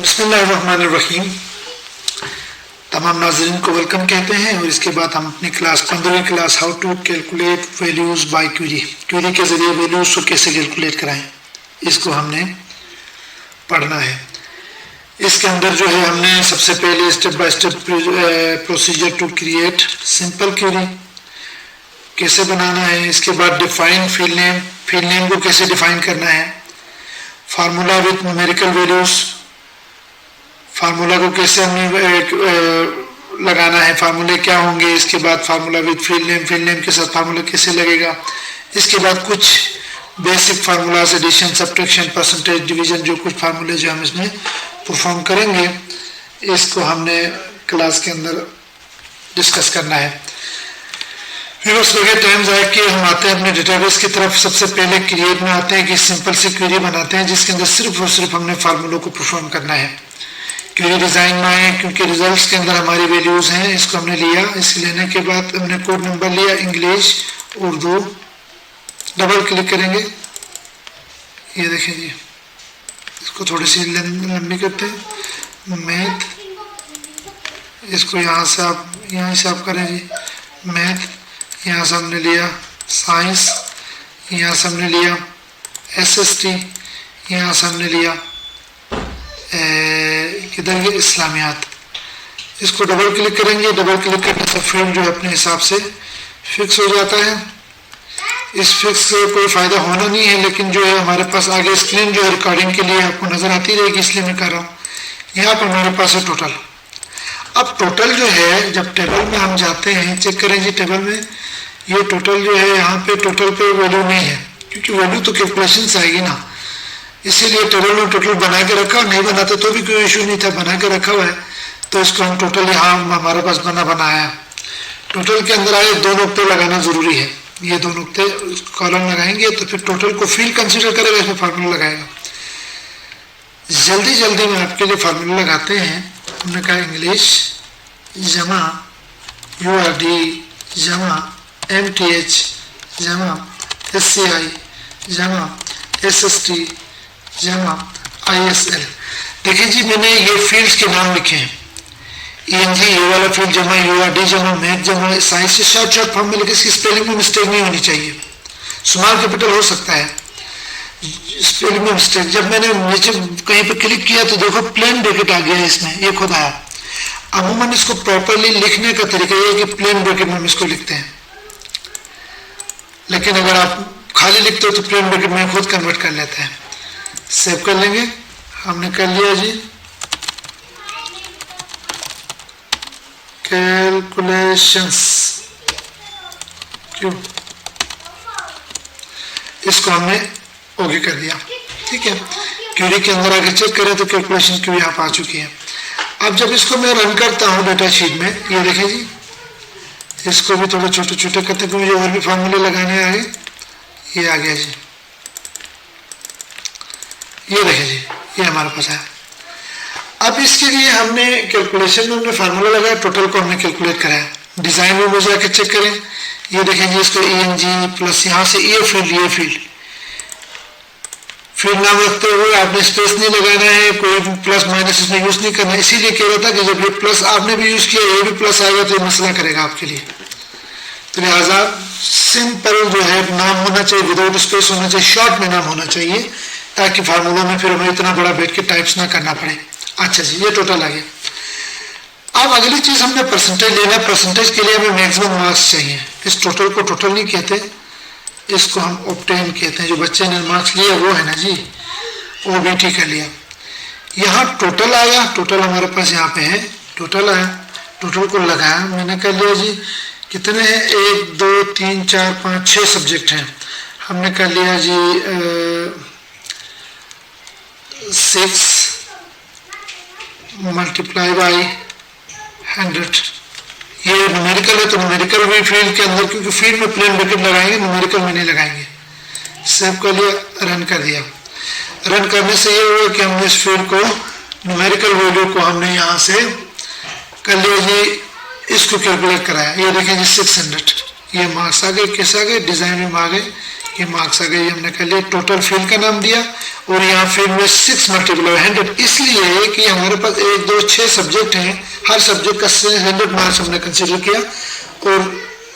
बिस्मिल्लाहिर्रहमानिर्रहीम। तमाम नाज़रीन को वेलकम कहते हैं और इसके बाद हम अपनी क्लास 15वीं class how to calculate values by query के ज़रिए वैल्यूज़ को कैसे कैलकुलेट कराएं, इसको हमने पढ़ना है। इसके अंदर जो है हमने सबसे पहले step by step procedure to create simple query कैसे बनाना है, इसके बाद डिफाइन फील्ड नेम को कैसे डिफाइन करना है, formula with numerical values, formula को कैसे हमें लगाना है, फार्मूले क्या होंगे, इसके बाद फार्मूला विद फील्ड नेम के साथ फार्मूला कैसे लगेगा, इसके बाद कुछ basic formulas addition subtraction percentage division जो कुछ फार्मूले जो हम इसमें परफॉर्म करेंगे इसको हमने क्लास के अंदर डिस्कस करना है। व्यूअर्स लगे टाइम जाए कि हम आते हैं अपने डेटाबेस की तरफ। सबसे पहले क्रिएट में आते हैं कि सिंपल सी क्वेरी बनाते हैं जिसके अंदर सिर्फ और सिर्फ हमने फार्मूलों को परफॉर्म करना है। क्वेरी डिज़ाइन में आए क्योंकि रिजल्ट्स के अंदर हमारी वैल्यूज़ हैं, इसको हमने लिया। इसे लेने के बाद हमने कोड नंबर लिया इंग्लिश उर्दू, डबल क्लिक करेंगे, ये देखें जी, इसको थोड़ी सी लंबी करते हैं, मैथ, इसको यहाँ से आप करें जी, मैथ, यहाँ से हमने लिया साइंस, यहाँ से हमने लिया SST, यहाँ से हमने लिया किधर ये इस्लामियात। इसको डबल क्लिक करेंगे, डबल क्लिक करने से फील्ड जो है अपने हिसाब से फिक्स हो जाता है। इस फिक्स से कोई फ़ायदा होना नहीं है, लेकिन जो है हमारे पास आगे स्क्रीन जो है रिकॉर्डिंग के लिए आपको नज़र आती रहेगी, इसलिए मैं कर रहा हूँ। यहाँ पर हमारे पास है टोटल। अब टोटल जो है जब टेबल में हम जाते हैं, चेक करें जी टेबल में, ये टोटल जो है यहाँ पे टोटल पे वैल्यू नहीं है क्योंकि वैल्यू तो कैलकुलेशन से आएगी ना, इसीलिए टेबल में टोटल बना के रखा। नहीं बनाते तो भी कोई इशू नहीं था, बना के रखा हुआ है तो इसको हम टोटल यहाँ हमारे पास बनाया। टोटल के अंदर आए दो नुकते लगाना ज़रूरी है, ये दो नुकते कॉलम लगाएंगे तो फिर टोटल को फील्ड कंसीडर करेगा, इसमें फार्मूला लगाएगा। जल्दी में आपके लिए फार्मूला लगाते हैं। हमने कहा इंग्लिश जमा URD जमा MTH जमा SCI जमा SST जमा ISL। देखिए जी मैंने ये फील्ड्स के नाम लिखे हैं, ENG ये वाला फील्ड जमा URD जमा मैथ जमा साइंस से शॉर्ट फॉर्म में लिखे, इसकी स्पेलिंग में मिस्टेक नहीं होनी चाहिए, स्मॉल कैपिटल हो सकता है, स्पेलिंग में मिस्टेक। जब मैंने नीचे कहीं पर क्लिक किया तो देखो प्लेन ब्रैकेट आ गया इसमें, ये खुद आया। अमूमन इसको प्रॉपरली लिखने का तरीका ये है कि प्लेन ब्रैकेट में हम इसको लिखते हैं, लेकिन अगर आप खाली लिखते हो तो प्लेन ब्रैकेट में खुद कन्वर्ट कर लेते हैं। सेव कर लेंगे, हमने कर लिया जी। कैलकुलेशंस क्यों, इसको हमने ओके कर दिया, ठीक है। क्वेरी के अंदर आगे चेक करें तो कैलकुलेशन क्यों यहाँ पर आ चुकी है। अब जब इसको मैं रन करता हूँ डेटा शीट में, ये देखें जी, इसको भी थोड़ा छोटे छोटे करते हैं मुझे और भी फार्मूले लगाने आए, ये आ गया जी, ये देखें जी, ये हमारे पास है। अब इसके लिए हमने कैलकुलेशन में हमने फार्मूला लगाया, टोटल को हमने कैलकुलेट कराया। डिज़ाइन में मुझे जाकर चेक करें, ये देखें जी, इसको ENG प्लस यहाँ से ये फील्ड नाम रखते हुए आपने स्पेस नहीं लगाना है, कोई प्लस माइनस इसमें यूज़ नहीं करना, इसीलिए कह रहा था कि जब ये प्लस आपने भी यूज़ किया ये भी प्लस आएगा तो ये मसला करेगा आपके लिए। तो लिहाजा सिंपल जो है नाम होना चाहिए, विदाउट स्पेस होना चाहिए, शॉर्ट में नाम होना चाहिए ताकि फार्मूला में फिर हमें इतना बड़ा बैठ के टाइप्स ना करना पड़े। अच्छा जी, ये टोटल आ गया। अब अगली चीज़ हमने परसेंटेज लेना। परसेंटेज के लिए हमें मैक्सिमम मार्क्स चाहिए। इस टोटल को टोटल नहीं कहते, इसको हम ऑब्टेन कहते हैं। जो बच्चे ने मार्क्स लिया वो है ना जी, OBT कर लिया। यहाँ टोटल आया, टोटल हमारे पास यहाँ पे है, टोटल आया, टोटल को लगाया, मैंने कर लिया जी। कितने हैं, 1 2 3 4 5 6 सब्जेक्ट हैं, हमने कर लिया जी 6 मल्टीप्लाई बाई 100। ये न्यूमेरिकल है तो न्यूमेरिकल भी फील्ड के अंदर, क्योंकि फील्ड में प्लेन ब्रैकेट लगाएंगे, न्यूमेरिकल में नहीं लगाएंगे। सेव कर लिया, रन कर दिया। रन करने से ये हुआ कि हमने इस फील्ड को न्यूमेरिकल वैल्यू को हमने यहाँ से कर लिया जी, इसको कैलकुलेट कराया। ये देखें जी 600, ये मार्क्स आ गए, कैसे आ गए, डिज़ाइन में आ गए ये मार्क्स आ गए, ये हमने कर लिया। टोटल फील्ड का नाम दिया और यहाँ फील्ड में 6 मल्टीप्लाई 100, इसलिए कि हमारे पास 1 2 6 सब्जेक्ट हैं, हर सब्जेक्ट का 100 मार्क्स हमने कंसिडर किया और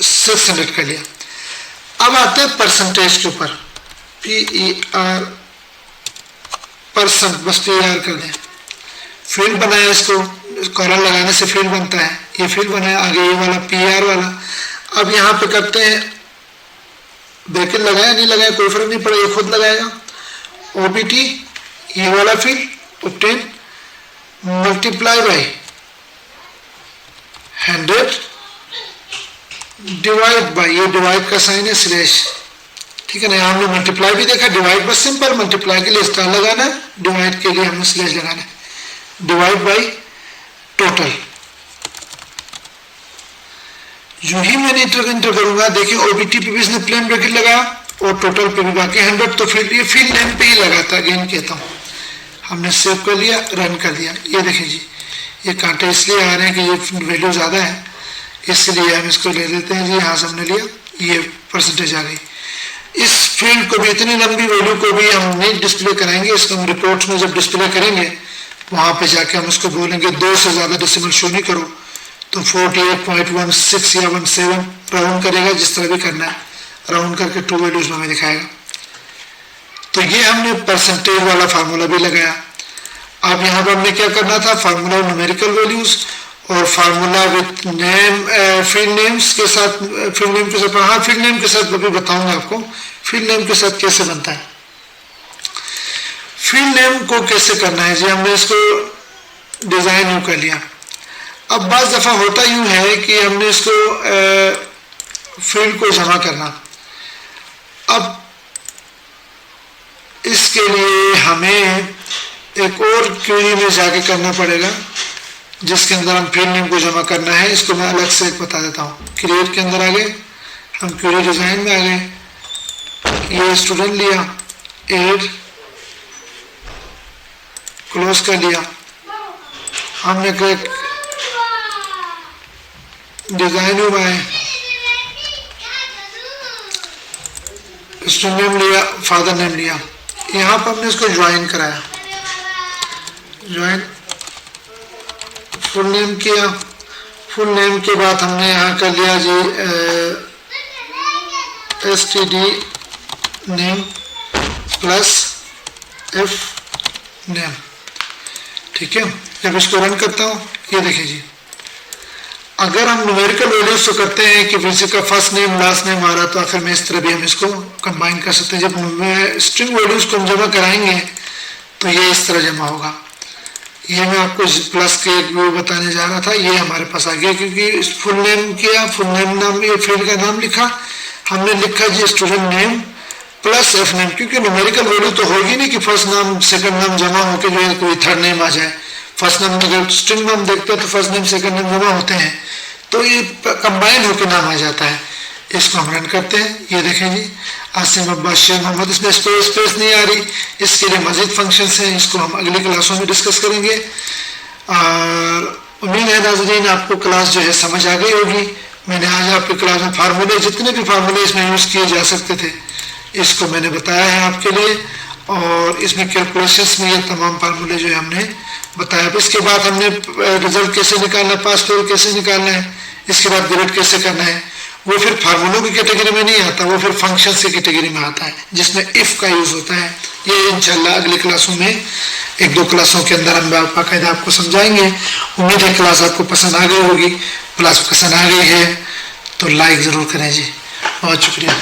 600 कर लिया। अब आते हैं परसेंटेज के ऊपर, PER परसेंट, बस PER कर दें। फील्ड बनाया, इसको कॉलम लगाने से फील्ड बनता है, ये फील्ड बनाया, आगे ये वाला PER वाला। अब यहाँ पे करते हैं, ब्रैकेट लगाया नहीं लगाया कोई फर्क नहीं पड़ेगा, ये खुद लगाएगा। OBT ये वाला field obtain multiply by 100 divide by, ये डिवाइड का साइन है स्लैश, ठीक है ना। यहाँ हमने मल्टीप्लाई भी देखा, डिवाइड बस सिंपल, मल्टीप्लाई के लिए स्टार लगाना है, डिवाइड के लिए हमें स्लैश लगाना है। डिवाइड बाय टोटल, यूं ही मैंने इंटर करूंगा, देखिए OBT पे भी इसने प्लेन ब्रैकेट लगाया और टोटल पे भी बाकी 100, तो फिर ये फील्ड नेम पे ही लगाता, अगेन कहता हूँ। हमने सेव कर लिया, रन कर दिया। ये देखिए जी, ये कांटे इसलिए आ रहे हैं कि ये वैल्यू ज़्यादा है, इसलिए हम इसको ले लेते हैं जी, यहाँ से हमने लिया, ये परसेंटेज आ गई। इस फील्ड को भी, इतनी लंबी वैल्यू को भी हम नहीं डिस्प्ले कराएंगे, इसको हम रिपोर्ट में जब डिस्प्ले करेंगे वहाँ पे जाके हम उसको बोलेंगे 2 से ज़्यादा डेसिमल शो नहीं करो, तो 48.16 या 17 राउंड करेगा, जिस तरह भी करना है, राउंड करके 2 वैल्यूज में हमें दिखाएगा। तो ये हमने परसेंटेज वाला फार्मूला भी लगाया। अब यहाँ पर हमने क्या करना था, फार्मूला न्यूमेरिकल वैल्यूज और formula with name, field names के साथ, फील्ड नेम के साथ, हाँ फील्ड नेम के साथ अभी बताऊंगा आपको फील्ड नेम के साथ कैसे बनता है। फील्ड नेम को कैसे करना है जी, हमने इसको डिजाइन यूं कर लिया। अब बाज़ दफ़ा होता यूं है कि हमने इसको फील्ड को जमा करना, अब इसके लिए हमें एक और क्वेरी में जाके करना पड़ेगा जिसके अंदर हम फील्ड नेम को जमा करना है। इसको मैं अलग से एक बता देता हूँ। क्रिएट के अंदर आ गए, हम क्वेरी डिजाइन में आ गए, ये स्टूडेंट लिया, एड क्लोज कर लिया, हमने डिजाइन में आए, स्टूडेंट नेम लिया, फादर नेम लिया, यहाँ पर हमने इसको ज्वाइन कराया, ज्वाइन फुल नेम किया। फुल नेम के बाद हमने यहाँ कर लिया जी STD name plus F name, ठीक है। जब इसको रन करता हूँ, ये देखिए जी, अगर हम न्यूमेरिकल वैल्यूज तो करते हैं कि किसी का फर्स्ट नेम लास्ट नेम आ रहा, तो आखिर में इस तरह भी हम इसको कंबाइन कर सकते हैं। जब स्ट्रिंग वैल्यूज को हम जमा कराएंगे तो ये इस तरह जमा होगा। ये मैं आपको प्लस के एक वो बताने जा रहा था, ये हमारे पास आ गया क्योंकि फुल नेम किया, फुल नेम नाम, ये फील्ड का नाम लिखा, हमने लिखा G student name plus F name, क्योंकि न्यूमेरिकल वैल्यू तो होगी नहीं कि फर्स्ट नाम सेकंड नाम जमा होकर जो है कोई थर्ड नेम आ जाए। फर्स्ट नाम अगर स्ट्रिंग नाम देखते हैं तो फर्स्ट नेम सेकंड नेम जमा होते हैं, तो ये कंबाइन होकर नाम आ जाता है। इसको हम रन करते हैं, ये देखें जी, आसिम अब्बास शेख मोहम्मद, इसमें स्पेस नहीं आ रही, इसके लिए मजीद फंक्शंस हैं, इसको हम अगली क्लासों में डिस्कस करेंगे। और उम्मीद है नाज़रीन आपको क्लास जो है समझ आ गई होगी। मैंने आज आपकी क्लास में फार्मूले, जितने भी फार्मूले इसमें यूज़ किए जा सकते थे, इसको मैंने बताया है आपके लिए, और इसमें कैलकुलेशंस में ये तमाम फार्मूले जो है हमने बताया। इसके बाद हमने रिजल्ट कैसे निकालना है, पास फेल कैसे निकालना है, इसके बाद ग्रेड कैसे करना है, वो फिर फार्मूलों की कैटेगरी में नहीं आता, वो फिर फंक्शंस की कैटेगरी में आता है जिसमें इफ का यूज होता है। ये इंशाल्लाह अगली क्लासों में, 1-2 क्लासों के अंदर हम बाकायदा आपको समझाएंगे। उम्मीद है क्लास आपको पसंद आ गई होगी। क्लास पसंद आ गई है तो लाइक ज़रूर करें जी। बहुत शुक्रिया।